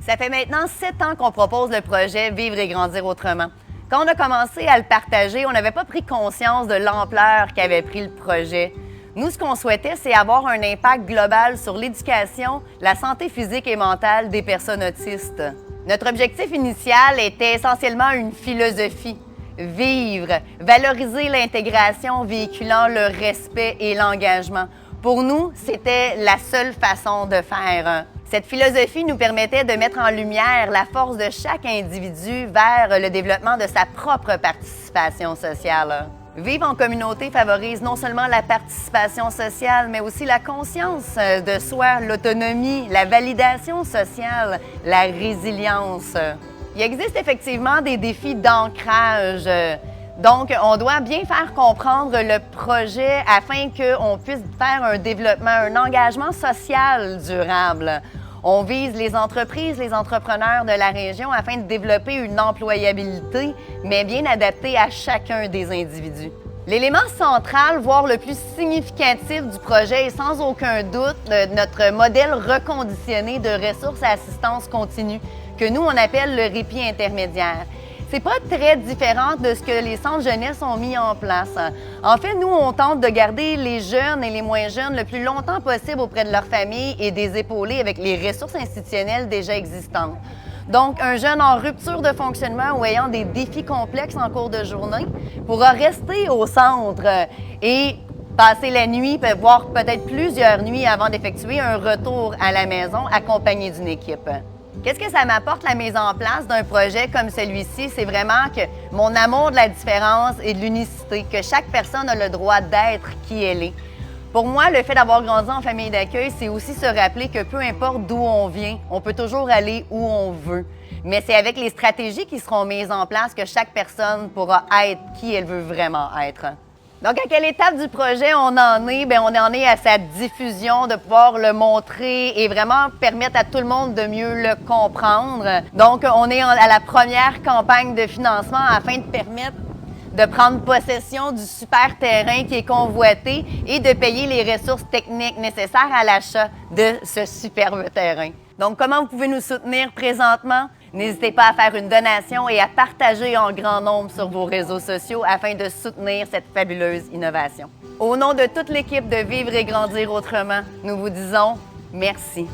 Ça fait maintenant 7 ans qu'on propose le projet Vivre et grandir autrement. Quand on a commencé à le partager, on n'avait pas pris conscience de l'ampleur qu'avait pris le projet. Nous, ce qu'on souhaitait, c'est avoir un impact global sur l'éducation, la santé physique et mentale des personnes autistes. Notre objectif initial était essentiellement une philosophie. Vivre, valoriser l'intégration véhiculant le respect et l'engagement. Pour nous, c'était la seule façon de faire. Cette philosophie nous permettait de mettre en lumière la force de chaque individu vers le développement de sa propre participation sociale. Vivre en communauté favorise non seulement la participation sociale, mais aussi la conscience de soi, l'autonomie, la validation sociale, la résilience. Il existe effectivement des défis d'ancrage. Donc, on doit bien faire comprendre le projet afin qu'on puisse faire un développement, un engagement social durable. On vise les entreprises, les entrepreneurs de la région afin de développer une employabilité, mais bien adaptée à chacun des individus. L'élément central, voire le plus significatif du projet est sans aucun doute notre modèle reconditionné de ressources et assistance continue, que nous, on appelle le répit intermédiaire. C'est pas très différent de ce que les centres jeunesse ont mis en place. En fait, nous, on tente de garder les jeunes et les moins jeunes le plus longtemps possible auprès de leur famille et des épauler avec les ressources institutionnelles déjà existantes. Donc, un jeune en rupture de fonctionnement ou ayant des défis complexes en cours de journée pourra rester au centre et passer la nuit, voire peut-être plusieurs nuits avant d'effectuer un retour à la maison accompagné d'une équipe. Qu'est-ce que ça m'apporte la mise en place d'un projet comme celui-ci? C'est vraiment que mon amour de la différence et de l'unicité, que chaque personne a le droit d'être qui elle est. Pour moi, le fait d'avoir grandi en famille d'accueil, c'est aussi se rappeler que peu importe d'où on vient, on peut toujours aller où on veut. Mais c'est avec les stratégies qui seront mises en place que chaque personne pourra être qui elle veut vraiment être. Donc, à quelle étape du projet on en est? Bien, on en est à sa diffusion, de pouvoir le montrer et vraiment permettre à tout le monde de mieux le comprendre. Donc, on est à la première campagne de financement afin de permettre de prendre possession du super terrain qui est convoité et de payer les ressources techniques nécessaires à l'achat de ce superbe terrain. Donc, comment vous pouvez nous soutenir présentement? N'hésitez pas à faire une donation et à partager en grand nombre sur vos réseaux sociaux afin de soutenir cette fabuleuse innovation. Au nom de toute l'équipe de Vivre et grandir autrement, nous vous disons merci.